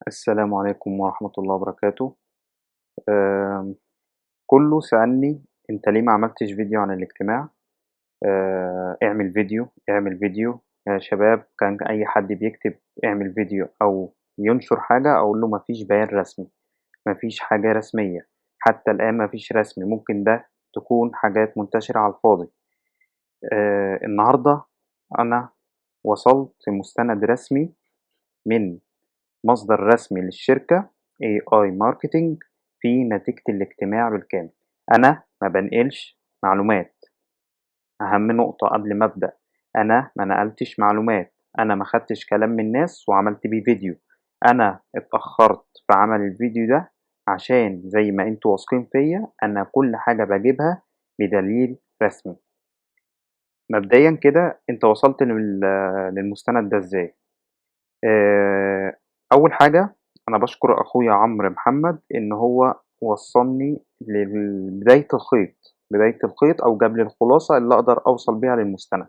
السلام عليكم ورحمة الله وبركاته. آمم، كُلّه سألني: أنت ليه ما عملتش فيديو عن الاجتماع؟ اعمل فيديو، اعمل فيديو. يا شباب كان أي حد بيكتب اعمل فيديو أو ينشر حاجة أقول له ما فيش بيان رسمي، ما فيش حاجة رسمية، حتى الآن ما فيش رسمي، ممكن ده تكون حاجات منتشرة على الفاضي. النهارده أنا وصلت لمستند رسمي من مصدر رسمي للشركة AI marketing في نتيجة الاجتماع بالكامل. أنا ما بانقلش معلومات، أهم نقطة قبل ما أبدأ، أنا ما نقلتش معلومات، أنا ما خدتش كلام من الناس وعملت بيه فيديو، أنا اتأخرت في عمل الفيديو ده عشان زي ما انتوا واثقين فيا أنا كل حاجة باجيبها بدليل رسمي. مبدئيا كده انت وصلت للمستند ده ازاي؟ آآ أول حاجة أنا باشكر أخويا عمرو محمد إن هو وصّلني بداية الخيط، بداية الخيط أو جاب لي الخلاصة اللي أقدر أوصل بيها للمستند.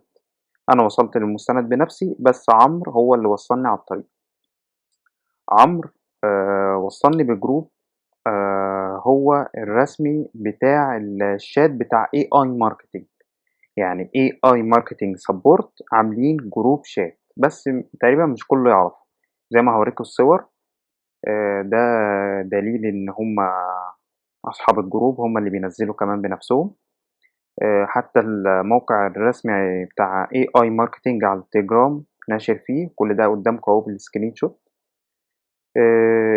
أنا وصلت للمستند بنفسي، بس عمرو هو اللي وصّلني على الطريق. عمرو وصّلني بجروب هو الرسمي بتاع الchat بتاع AI marketing، يعني AI marketing support عاملين جروب chat، بس تقريبًا مش كُلّه يعرفه. زي ما هاوريكم الصور. ده دليل إن هم أصحاب الجروب هم اللي بينزّلوا كمان بنفسهم. حتى الموقع الرسمي بتاع AI marketing على التليجرام ناشر فيه، كل ده قدّامكم أهو بالscreenshot.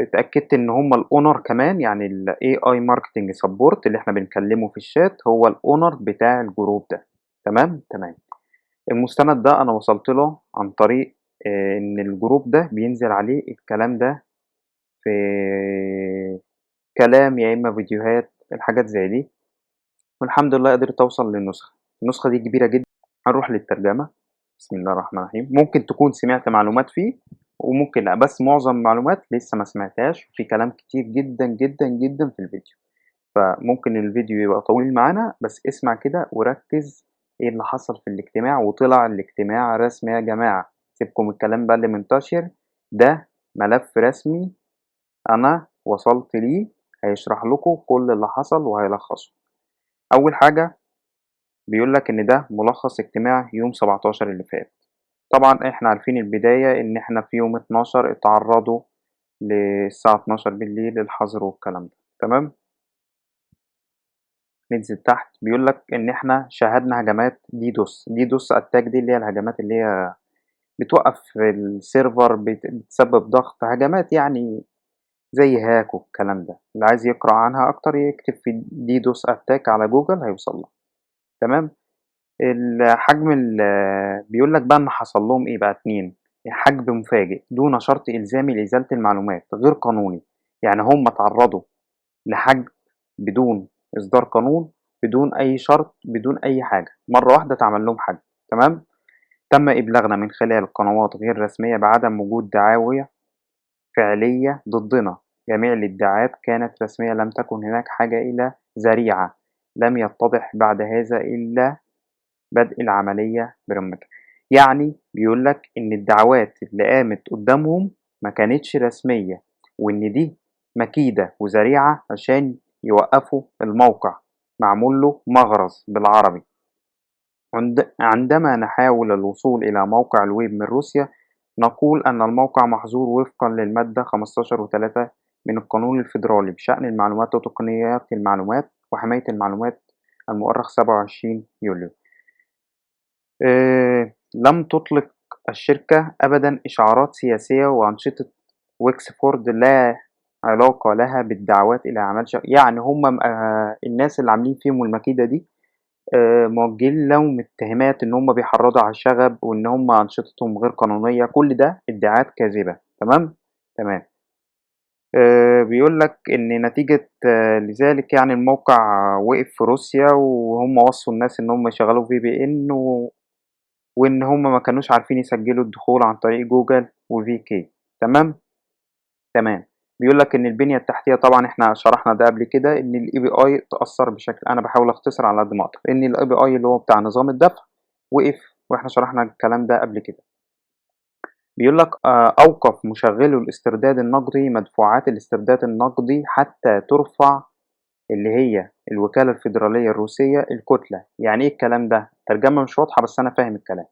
اتأكدت إن هم الowner كمان، يعني الAI marketing support اللي إحنا بنكلّمه في الchat هو الowner بتاع الجروب ده. تمام، تمام. المستند ده أنا وصلت له عن طريق إن الجروب ده بينزل عليه الكلام ده في كلام يا إما فيديوهات، الحاجات زي دي، والحمد لله قدرت أوصل للنسخة. النسخة دي كبيرة جدًا. هنروح للترجمة. بسم الله الرحمن الرحيم. ممكن تكون سمعت معلومات فيه وممكن لأ، بس معظم المعلومات لسه ما سمعتهاش، وفي كلام كتير جدًا، جدًا، جدًا في الفيديو، فممكن الفيديو يبقى طويل معانا، بس اسمع كده وركّز إيه اللي حصل في الاجتماع، وطلع الاجتماع رسمي يا جماعة، سيبكم من الكلام بقى اللي منتشر، ده ملف رسمي أنا وصلت ليه، هيشرح لكم كل اللي حصل وهيلخّصه. أول حاجة بيقول لك إن ده ملخص اجتماع يوم 17 اللي فات. طبعًا إحنا عارفين البداية إن إحنا في يوم 12 اتعرّضوا للساعة 00:00 الحظر والكلام ده، تمام؟ ننزل تحت بيقول لك إن إحنا شاهدنا هجمات DDoS attack دي اللي هي الهجمات اللي هي بتوقّف السيرفر، بتسبب ضغط، هجمات يعني زي هاك والكلام ده. اللي عايز يقرأ عنها أكتر يكتب في DDoS attack على جوجل هيوصل لها. تمام. الحجم بيقول لك بقى إن حصل لهم إيه بقى 2 حجب مفاجئ دون شرط إلزامي لإزالة المعلومات غير قانوني، يعني هم اتعرضوا لحجب بدون إصدار قانون، بدون أي شرط، بدون أي حاجة، مرة واحدة اتعمل لهم حجب. تمام. تم إبلاغنا من خلال قنوات غير رسمية بعدم وجود دعاوى فعلية ضدنا، جميع الادعاءات كانت رسمية، لم تكن هناك حاجة إلى ذريعة، لم يتضح بعد هذا إلا بدء العملية برمتها. يعني بيقول لك إن الدعوات اللي قامت قدامهم ما كانتش رسمية، وإن دي مكيدة وذريعة عشان يوقفوا الموقع، معمول له مغرز بالعربي. عندما نحاول الوصول إلى موقع الويب من روسيا نقول أن الموقع محظور وفقًا للمادة 15 و3 من القانون الفيدرالي بشأن المعلومات وتقنيات المعلومات وحماية المعلومات المؤرخ 27 يوليو. لم تطلق الشركة أبدًا إشعارات سياسية، وأنشطة ويكسفورد لا علاقة لها بالدعوات إلى أعمال يعني هم الناس اللي عاملين فيهم المكيدة دي موجهين لهم اتهامات إن هم بيحرضوا على الشغب، وإن هم أنشطتهم غير قانونية، كل ده ادعاءات كاذبة. تمام؟ تمام. بيقول لك إن نتيجة لذلك يعني الموقع وقف في روسيا، وهم وصّوا الناس إن هم يشغّلوا VPN وإن هم ما كانوش عارفين يسجّلوا الدخول عن طريق جوجل وVK. تمام؟ تمام. بيقول لك إن البنية التحتية، طبعًا إحنا شرحنا ده قبل كده، إن الAPI اتأثّر بشكل، أنا باحاول أختصر على قد ما أقدر، إن الAPI اللي هو بتاع نظام الدفع وقف، وإحنا شرحنا الكلام ده قبل كده. بيقول لك أوقف مشغّلو الاسترداد النقدي مدفوعات الاسترداد النقدي حتى تُرفع اللي هي الوكالة الفيدرالية الروسية الكُتلة. يعني إيه الكلام ده؟ الترجمة مش واضحة بس أنا فاهم الكلام.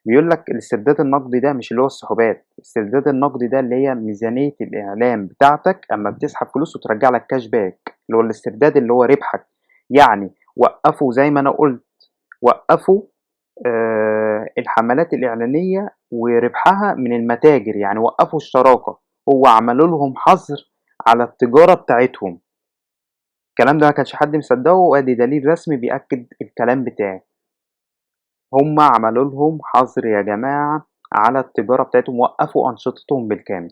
بيقول لك الاسترداد النقدي ده مش اللي هو السحوبات، الاسترداد النقدي ده اللي هي ميزانية الإعلام بتاعتك أمّا بتسحب فلوس وترجّع لك cash back، اللي هو الاسترداد اللي هو ربحك. يعني وقّفوا زي ما أنا قُلت، وقّفوا الحملات الإعلانية وربحها من المتاجر، يعني وقّفوا الشراكة، هو عملوا لهم حظر على التجارة بتاعتهم. الكلام ده ما كانش حد مصدّقه وأدي دليل رسمي بيأكد الكلام بتاعي. هم عملوا لهم حظر يا جماعة على التجارة بتاعتهم، وقّفوا أنشطتهم بالكامل.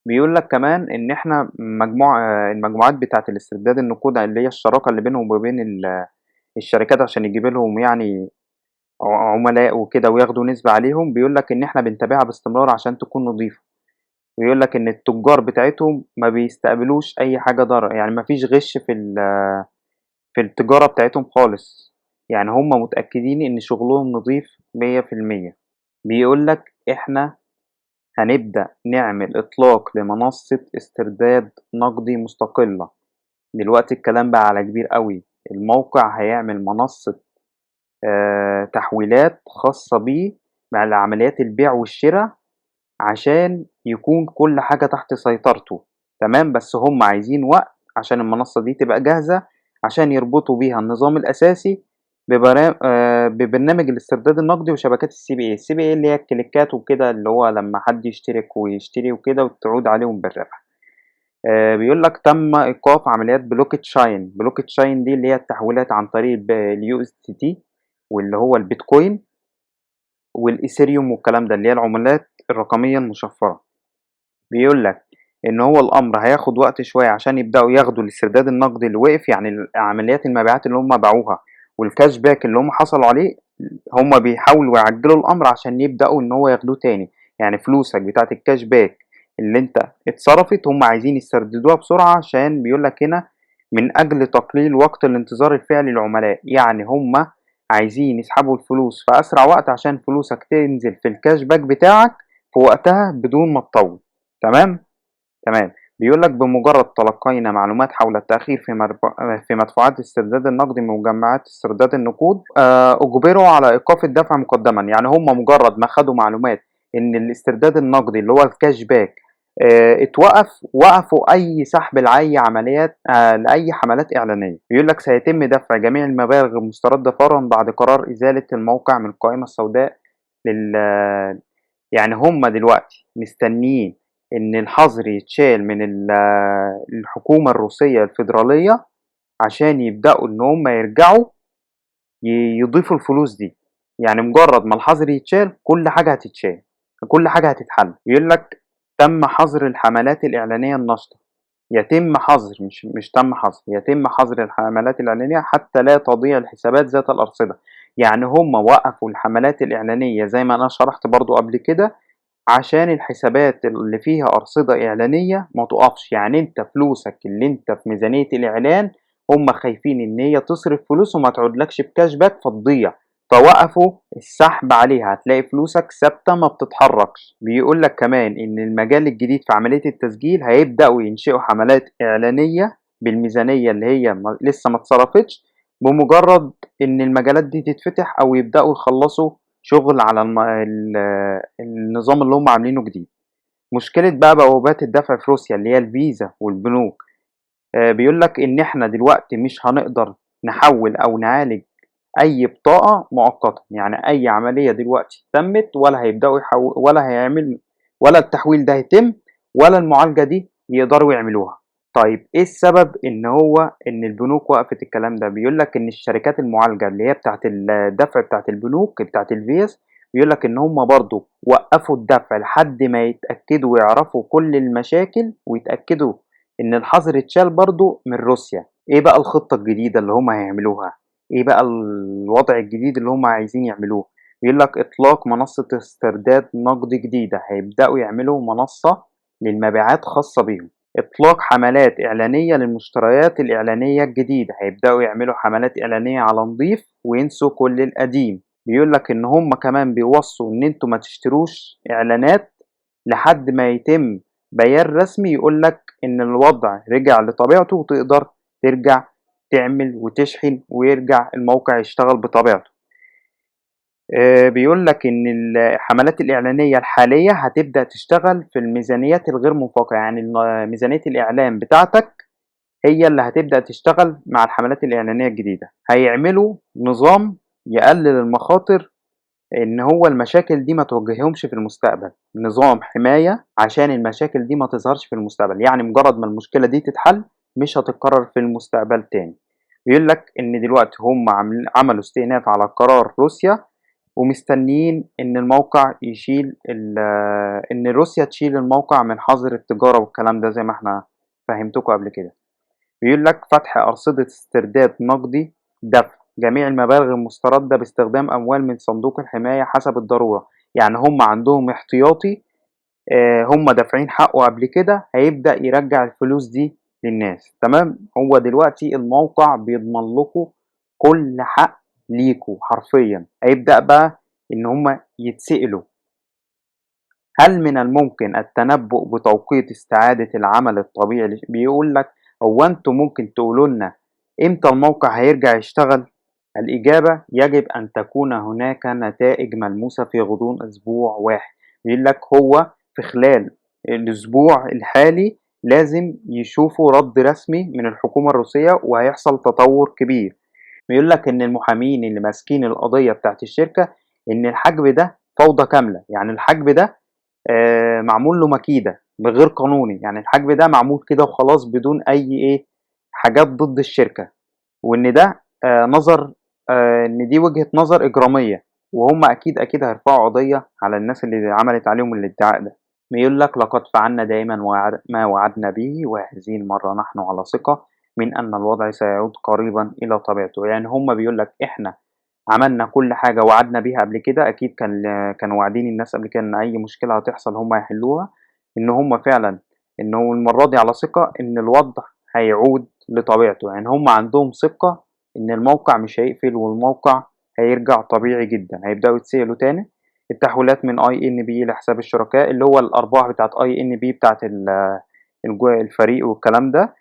بيقول لك كمان إن إحنا المجموعات بتاعة الاسترداد النقود اللي هي الشراكة اللي بينهم وبين الشركات عشان يجيب لهم يعني عملاء وكده وياخدوا نسبة عليهم، بيقول لك إن إحنا بنتابعها باستمرار عشان تكون نضيفة. ويقول لك إن التجار بتاعتهم ما بيستقبلوش أي حاجة ضرر، يعني ما فيش غِش في التجارة بتاعتهم خالص، يعني هم متأكدين إن شغلهم نضيف 100%. بيقول لك إحنا هنبدأ نعمل إطلاق لمنصة استرداد نقدي مستقلة. دلوقتي الكلام بقى على كبير أوي، الموقع هيعمل منصة تحويلات خاصة بيه مع لعمليات البيع والشرا عشان يكون كل حاجة تحت سيطرته، تمام. بس هم عايزين وقت عشان المنصة دي تبقى جاهزة عشان يربطوا بيها النظام الأساسي ببرنامج الاسترداد النقدي وشبكات الCBA. الCBA اللي هي الكليكات وكده، اللي هو لمّا حد يشترك ويشتري وكده وتعود عليهم بالربح. بيقول لك تم إيقاف عمليات blockchain دي اللي هي التحويلات عن طريق الUSDT واللي هو البيتكوين والإيثيريوم والكلام ده، اللي هي العملات الرقمية المشفرة. بيقول لك إن هو الأمر هياخد وقت شوية عشان يبدأوا ياخدوا الاسترداد النقدي اللي وقف، يعني عمليات المبيعات اللي هم باعوها والكاش باك اللي هم حصلوا عليه، هم بيحاولوا يعجلوا الأمر عشان يبدأوا إن هو ياخدوه تاني. يعني فلوسك بتاعة الكاش باك اللي أنت اتصرفت هم عايزين يسترددوها بسرعة، عشان بيقول لك هنا من أجل تقليل وقت الانتظار الفعلي للعملاء. يعني هم عايزين يسحبوا الفلوس في أسرع وقت عشان فلوسك تنزل في الكاش باك بتاعك في وقتها بدون ما تطول. تمام؟ تمام. بيقول لك بمجرد تلقينا معلومات حول التأخير في مدفوعات الاسترداد النقدي من مجمعات استرداد النقود، أجبروا على إيقاف الدفع مقدما. يعني هم مجرد ما خدوا معلومات إن الاسترداد النقدي اللي هو الكاش باك اتوقف، وقفوا أي سحب لأي عمليات لأي حملات إعلانية. بيقول لك سيتم دفع جميع المبالغ المستردة فورا بعد قرار إزالة الموقع من القائمة السوداء لل يعني هم دلوقتي مستنيين إن الحظر يتشال من الحكومة الروسية الفيدرالية عشان يبدأوا إن هم يرجعوا يضيفوا الفلوس دي. يعني مجرد ما الحظر يتشال كل حاجة هتتشال، كل حاجة هتتحل. بيقول لك تم حظر الحملات الإعلانية النشطة. يتم حظر مش تم حظر، يتم حظر الحملات الإعلانية حتى لا تضيع الحسابات ذات الأرصدة. يعني هم وقفوا الحملات الإعلانية زي ما أنا شرحت برضو قبل كده عشان الحسابات اللي فيها أرصدة إعلانية ما تُقفش. يعني أنت فلوسك اللي أنت في ميزانية الإعلان هم خايفين إن هي تصرف فلوس وما تعودلكش بكاش باك فتضيع، فوقفوا السحب عليها، هتلاقي فلوسك ثابتة ما بتتحركش. بيقول لك كمان إن المجال الجديد في عملية التسجيل هيبدأوا ينشئوا حملات إعلانية بالميزانية اللي هي لسه ما اتصرفتش، بمجرد إن المجالات دي تتفتح أو يبدأوا يخلصوا شغل على النظام اللي هم عاملينه جديد. مشكلة بقى بوابات الدفع في روسيا اللي هي الفيزا والبنوك. بيقول لك إن إحنا دلوقتي مش هنقدر نحول أو نعالج أي بطاقة مؤقتة، يعني أي عملية دلوقتي تمت ولا هيبدأوا ولا هيعمل ولا التحويل ده هيتم ولا المعالجة دي يقدروا يعملوها. طيب إيه السبب إن البنوك وقفت الكلام ده؟ بيقول لك إن الشركات المعالجة اللي هي بتاعة الدفع بتاعة البنوك بتاعة الفيز، بيقول لك إن هم برضه وقفوا الدفع لحد ما يتأكدوا ويعرفوا كل المشاكل ويتأكدوا إن الحظر اتشال برضه من روسيا. إيه بقى الخطة الجديدة اللي هم هيعملوها؟ إيه بقى الوضع الجديد اللي هم عايزين يعملوه؟ بيقول لك إطلاق منصة استرداد نقدي جديدة، هيبدأوا يعملوا منصة للمبيعات خاصة بيهم. إطلاق حملات إعلانية للمشتريات الإعلانية الجديدة، هيبدأوا يعملوا حملات إعلانية على نضيف وينسوا كل القديم. بيقول لك إن هم كمان بيوصوا إن أنتوا ما تشتروش إعلانات لحد ما يتم بيان رسمي يقول لك إن الوضع رجع لطبيعته وتقدر ترجع تعمل وتشحن ويرجع الموقع يشتغل بطبيعته. بيقول لك إن الحملات الإعلانية الحالية هتبدأ تشتغل في الميزانيات الغير منفقة، يعني ميزانية الإعلان بتاعتك هي اللي هتبدأ تشتغل مع الحملات الإعلانية الجديدة. هيعملوا نظام يقلل المخاطر إن هو المشاكل دي ما تواجههمش في المستقبل، نظام حماية عشان المشاكل دي ما تظهرش في المستقبل، يعني مجرد ما المشكلة دي تتحل مش هتتكرر في المستقبل تاني. بيقول لك إن دلوقتي هم عملوا استئناف على قرار روسيا ومستنيين إن الموقع يشيل إن روسيا تشيل الموقع من حظر التجارة والكلام ده زي ما احنا فهمتكم قبل كده. بيقول لك فتح أرصدة استرداد نقدي دفع جميع المبالغ المستردة باستخدام أموال من صندوق الحماية حسب الضرورة. يعني هم عندهم احتياطي، هم دافعين حقه قبل كده، هيبدأ يرجع الفلوس دي للناس. تمام، هو دلوقتي الموقع بيضمن لكم كل حق ليكوا حرفيا. هيبدأ بقى إن هم يتسألوا هل من الممكن التنبؤ بتوقيت استعادة العمل الطبيعي بيقول لك هو انتوا ممكن تقولوا لنا امتى الموقع هيرجع يشتغل؟ الإجابة يجب أن تكون هناك نتائج ملموسة في غضون أسبوع واحد. بيقول لك هو في خلال الأسبوع الحالي لازم يشوفوا رد رسمي من الحكومة الروسية وهيحصل تطور كبير. بيقول لك إن المحامين اللي ماسكين القضية بتاعت الشركة إن الحجب ده فوضى كاملة، يعني الحجب ده معمول له مكيدة بغير قانوني، يعني الحجب ده معمول كده وخلاص بدون أي حاجات ضد الشركة، وإن ده نظر إن دي وجهة نظر إجرامية، وهم أكيد هيرفعوا قضية على الناس اللي عملت عليهم الادعاء ده. بيقول لك لقد فعلنا دائما ما وعدنا به وهذه المرة نحن على ثقة من أن الوضع سيعود قريبا إلى طبيعته. يعني هم بيقول لك إحنا عملنا كل حاجة وعدنا بيها قبل كده، أكيد كانوا واعدين الناس قبل كده إن أي مشكلة هتحصل هم هيحلوها، إن هم فعلا إنه المرة دي على ثقة إن الوضع هيعود لطبيعته. يعني هم عندهم ثقة إن الموقع مش هيقفل والموقع هيرجع طبيعي جدا. هيبدأوا يتسألوا تاني التحويلات من اي ان بي لحساب الشركاء اللي هو الارباح بتاعت اي ان بي بتاعت الفريق والكلام ده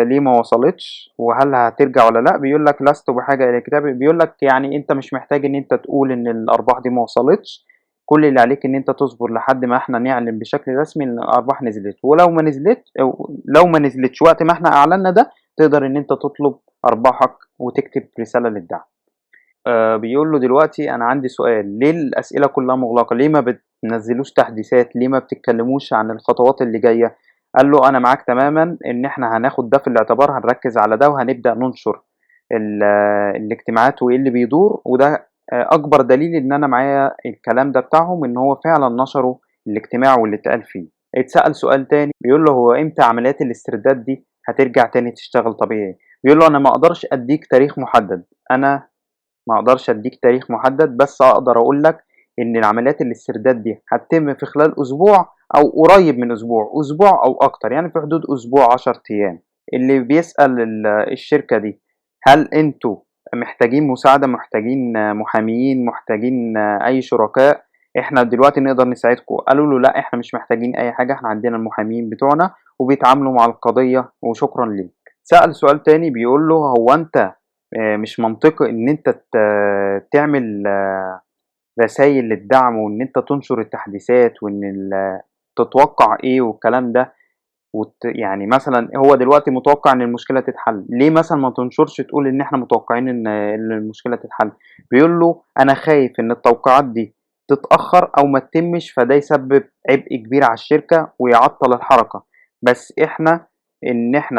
ليه ما وصلتش وهل هترجع ولا لأ. بيقول لك لست بحاجة إلى كتاب، بيقول لك يعني أنت مش محتاج إن أنت تقول إن الأرباح دي ما وصلتش، كل اللي عليك إن أنت تصبر لحد ما إحنا نعلن بشكل رسمي إن الأرباح نزلت، ولو ما نزلت أو لو ما نزلتش وقت ما إحنا أعلنا ده تقدر إن أنت تطلب أرباحك وتكتب رسالة للدعم. بيقول له دلوقتي أنا عندي سؤال، ليه الأسئلة كلها مغلقة؟ ليه ما بتنزلوش تحديثات؟ ليه ما بتتكلموش عن الخطوات اللي جاية؟ قال له أنا معاك تماما إن إحنا هناخد ده في الاعتبار، هنركز على ده وهنبدأ ننشر الاجتماعات وإيه اللي بيدور، وده أكبر دليل إن أنا معايا الكلام ده بتاعهم إن هو فعلا نشروا الاجتماع واللي اتقال فيه. اتسأل سؤال تاني بيقول له هو إمتى عمليات الاسترداد دي هترجع تاني تشتغل طبيعي؟ بيقول له أنا ما أقدرش أديك تاريخ محدد، أنا ما اقدرش اديك تاريخ محدد، بس اقدر اقول لك ان العمليات الاسترداد دي هتتم في خلال اسبوع او قريب من اسبوع او اكتر، يعني في حدود اسبوع 10 ايام. اللي بيسأل الشركة دي هل انتوا محتاجين مساعدة، محتاجين محاميين، محتاجين اي شركاء احنا دلوقتي نقدر نساعدكم؟ قالوا له لا احنا مش محتاجين اي حاجة، احنا عندنا المحامين بتوعنا وبيتعاملوا مع القضية وشكرا ليك. سأل سؤال تاني بيقول له هو انت مش منطقي إن أنت تعمل رسايل للدعم وإن أنت تنشر التحديثات وإن تتوقع إيه والكلام ده، يعني مثلًا هو دلوقتي متوقع إن المشكلة تتحل، ليه مثلًا ما تنشرش تقول إن إحنا متوقعين إن المشكلة تتحل؟ بيقول له أنا خايف إن التوقيعات دي تتأخر أو ما تتمش فده يسبب عبء كبير على الشركة ويعطل الحركة، بس إحنا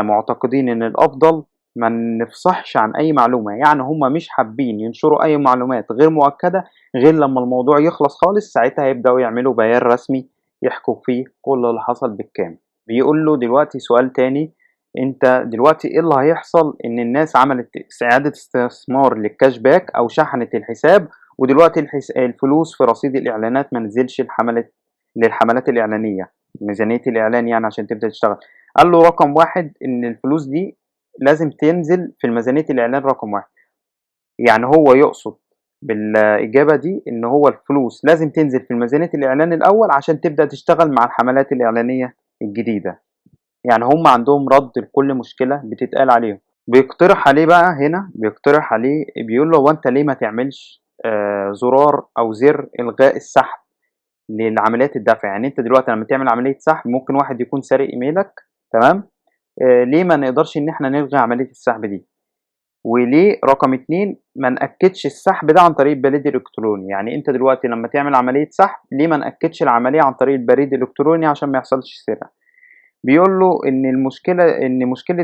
معتقدين إن الأفضل ما نفصحش عن أي معلومة، يعني هم مش حابين ينشروا أي معلومات غير مؤكدة غير لما الموضوع يخلص خالص، ساعتها يبدأوا يعملوا بيان رسمي يحكوا فيه كل اللي حصل بالكامل. بيقول له دلوقتي سؤال تاني، أنت دلوقتي إيه اللي هيحصل إن الناس عملت إعادة استثمار للكاش باك أو شحنت الحساب ودلوقتي الفلوس في رصيد الإعلانات ما نزلش للحملات الإعلانية، ميزانية الإعلان يعني عشان تبدأ تشتغل. قال له رقم واحد إن الفلوس دي لازم تنزل في ميزانية الإعلان رقم واحد، يعني هو يقصد بالإجابة دي إن هو الفلوس لازم تنزل في الميزانية الإعلان الأول عشان تبدأ تشتغل مع الحملات الإعلانية الجديدة. يعني هم عندهم رد لكل مشكلة بتتقال عليهم. بيقترح عليه بقى هنا، بيقترح عليه بيقول له: هو أنت ليه ما تعملش زرار أو زر إلغاء السحب للعمليات الدفع؟ يعني أنت دلوقتي لمّا تعمل عملية سحب ممكن واحد يكون سارق إيميلك، تمام، ليه ما نقدرش إن إحنا نلغي عملية السحب دي؟ وليه رقم 2 ما نأكدش السحب ده عن طريق البريد الإلكتروني؟ يعني أنت دلوقتي لمّا تعمل عملية سحب ليه ما نأكدش العملية عن طريق البريد الإلكتروني عشان ما يحصلش سرقة؟ بيقول له إن مشكلة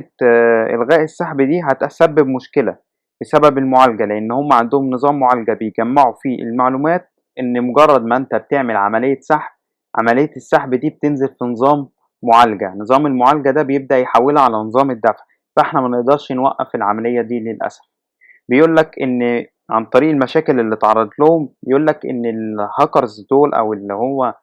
إلغاء السحب دي هتسبب مشكلة بسبب المعالجة، لإن هم عندهم نظام معالجة بيجمّعوا فيه المعلومات، إن مجرد ما أنت بتعمل عملية سحب، عملية السحب دي بتنزل في نظام معالجة، نظام المعالجة ده بيبدأ يحوّلها على نظام الدفع، فإحنا ما نقدرش نوقّف العملية دي للأسف. بيقول لك إن عن طريق المشاكل اللي اتعرضت لهم، بيقول لك إن الhackers دول أو اللي هو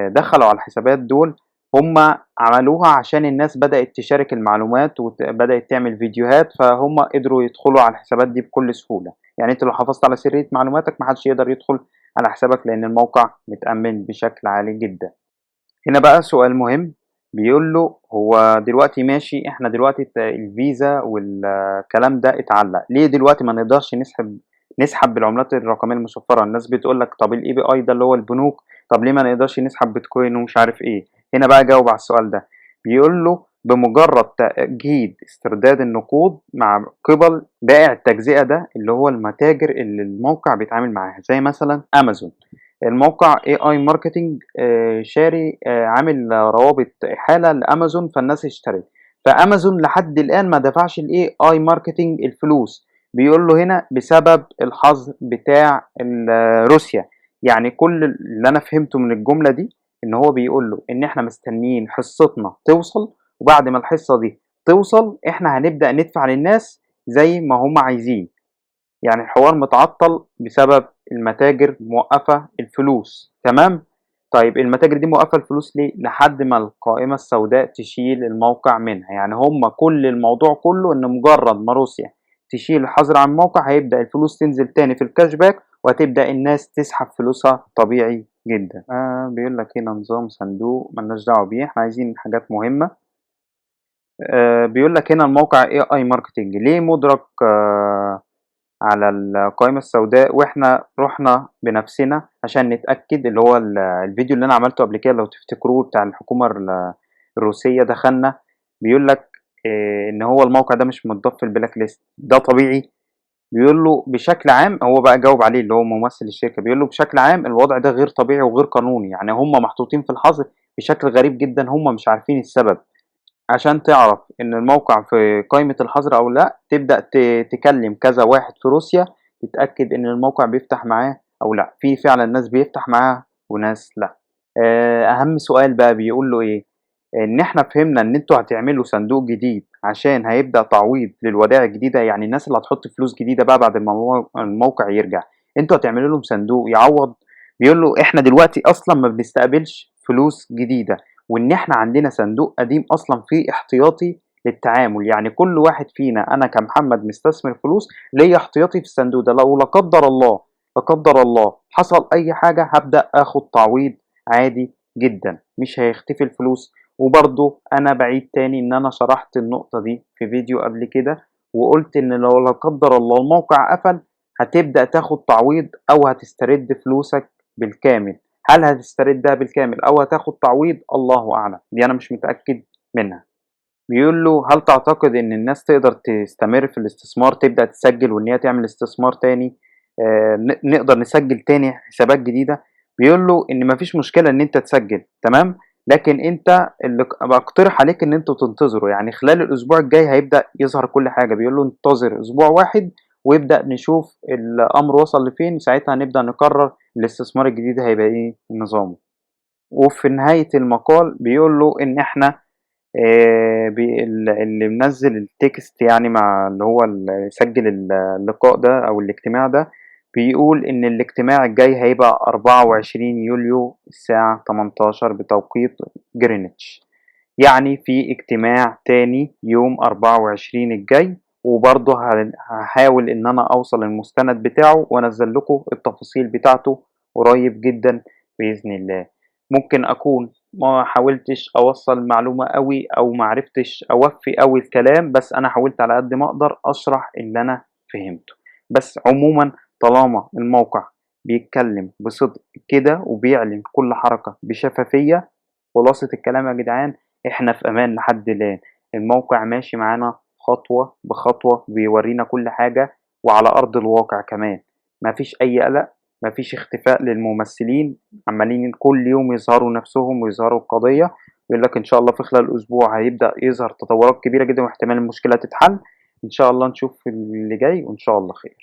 دخلوا على الحسابات دول، هم عملوها عشان الناس بدأت تشارك المعلومات بدأت تعمل فيديوهات، فهم قدروا يدخلوا على الحسابات دي بكل سهولة. يعني أنت لو حافظت على سرية معلوماتك ما حدش يقدر يدخل على حسابك، لأن الموقع متأمن بشكل عالي جدًا. هنا بقى سؤال مهم، بيقول له: هو دلوقتي ماشي، إحنا دلوقتي الفيزا والكلام ده اتعلّق، ليه دلوقتي ما نقدرش نسحب بالعملات الرقمية المشفّرة؟ الناس بتقول لك طَب الAPI ده اللي هو البنوك، طَب ليه ما نقدرش نسحب بيتكوين ومش عارف إيه؟ هنا بقى جاوب على السؤال ده، بيقول له: بمجرّد تأكيد استرداد النقود مع قِبَل بائع التجزئة ده، اللي هو المتاجر اللي الموقع بيتعامل معاها، زي مثلًا أمازون. الموقع AI marketing شاري عامل روابط إحالة لأمازون فالناس اشترت، فأمازون لحد الآن ما دفعش الAI marketing الفلوس، بيقول له هنا بسبب الحظر بتاع روسيا. يعني كل اللي أنا فهمته من الجملة دي إن هو بيقول له إن إحنا مستنيين حصتنا توصل، وبعد ما الحصة دي توصل إحنا هنبدأ ندفع للناس زي ما هم عايزين. يعني الحوار متعطّل بسبب المتاجر موقّفة الفلوس، تمام؟ طيب المتاجر دي موقّفة الفلوس ليه؟ لحد ما القائمة السوداء تشيل الموقع منها، يعني هم كل الموضوع كلّه إن مجرّد ما روسيا تشيل الحظر عن الموقع هيبدأ الفلوس تنزل تاني في الcash back وهتبدأ الناس تسحب فلوسها طبيعي جدًا. بيقول لك هنا نظام صندوق ما لناش دعوة بيه، إحنا عايزين حاجات مهمة. بيقول لك هنا الموقع AI marketing ليه مُدرَج على القائمة السوداء، وإحنا رُحنا بنفسنا عشان نتأكد، اللي هو الفيديو اللي أنا عملته قبل كده لو تفتكروه بتاع الحكومة الروسية، دخلنا بيقول لك إن هو الموقع ده مش متضاف في البلاك ليست، ده طبيعي؟ بيقول له بشكل عام، هو بقى جاوب عليه اللي هو ممثل الشركة، بيقول له: بشكل عام الوضع ده غير طبيعي وغير قانوني، يعني هم محطوطين في الحظر بشكل غريب جدًا، هم مش عارفين السبب. عشان تعرف إن الموقع في قايمة الحظر أو لأ، تبدأ تكلم كذا واحد في روسيا تتأكد إن الموقع بيفتح معاه أو لأ، في فعلًا ناس بيفتح معاها وناس لأ. أهم سؤال بقى بيقول له إيه، إن إحنا فهمنا إن أنتم هتعملوا صندوق جديد عشان هيبدأ تعويض للودائع الجديدة، يعني الناس اللي هتحط فلوس جديدة بقى بعد ما الموقع يرجع، أنتم هتعملوا لهم صندوق يعوّض؟ بيقول له: إحنا دلوقتي أصلًا ما بنستقبلش فلوس جديدة، وإن إحنا عندنا صندوق قديم أصلًا فيه احتياطي للتعامل، يعني كل واحد فينا، أنا كمحمد مستثمر فلوس ليّا احتياطي في الصندوق ده، لو لا قدّر الله، لا قدّر الله حصل أي حاجة هابدأ آخد تعويض عادي جدًا، مش هيختفي الفلوس. وبرضه أنا باعيد تاني إن أنا شرحت النقطة دي في فيديو قبل كده، وقُلت إن لو لا قدّر الله الموقع قفل، هتبدأ تاخد تعويض أو هتسترد فلوسك بالكامل. هل هتستردها بالكامل أو هتاخد تعويض؟ الله أعلم، دي أنا مش متأكد منها. بيقول له: هل تعتقد إن الناس تقدر تستمر في الاستثمار، تبدأ تسجّل وإن هي تعمل استثمار تاني، نقدر نسجّل تاني حسابات جديدة؟ بيقول له إن ما فيش مشكلة إن أنت تسجّل، تمام، لكن أنت اللي باقترح عليك إن أنتم تنتظروا، يعني خلال الأسبوع الجاي هيبدأ يظهر كل حاجة. بيقول له: انتظر أسبوع واحد وابدأ نشوف الأمر وصل لفين، ساعتها هنبدأ نقرر الاستثمار الجديد هيبقى إيه نظامه. وفي نهاية المقال بيقول له إن إحنا اللي منزّل الtext، يعني مع اللي هو سجّل اللقاء ده أو الاجتماع ده، بيقول إن الاجتماع الجاي هيبقى 24 يوليو الساعة 18:00 بتوقيت جرينتش، يعني في اجتماع تاني يوم 24 الجاي، وبرضه هاحاول إن أنا أوصل المستند بتاعه وأنزّل لكم التفاصيل بتاعته قريب جدًا بإذن الله. ممكن أكون ما حاولتش أوصّل المعلومة أوي أو ما عرفتش أوفّي أوي الكلام، بس أنا حاولت على قد ما أقدر أشرح اللي أنا فهمته. بس عمومًا طالما الموقع بيتكلّم بصدق كده وبيعلن كل حركة بشفافية، خلاصة الكلام يا جدعان إحنا في أمان لحد الآن. الموقع ماشي معانا خطوة بخطوة بيورّينا كل حاجة وعلى أرض الواقع كمان، ما فيش أي قلق، ما فيش اختفاء للممثلين، عمّالين كل يوم يظهروا نَفْسهم ويظهروا القضية، يقول لك إن شاء الله في خلال أسبوع هيبدأ يظهر تطورات كبيرة جدًا واحتمال المشكلة تتحل. إن شاء الله نشوف اللي جاي وإن شاء الله خير.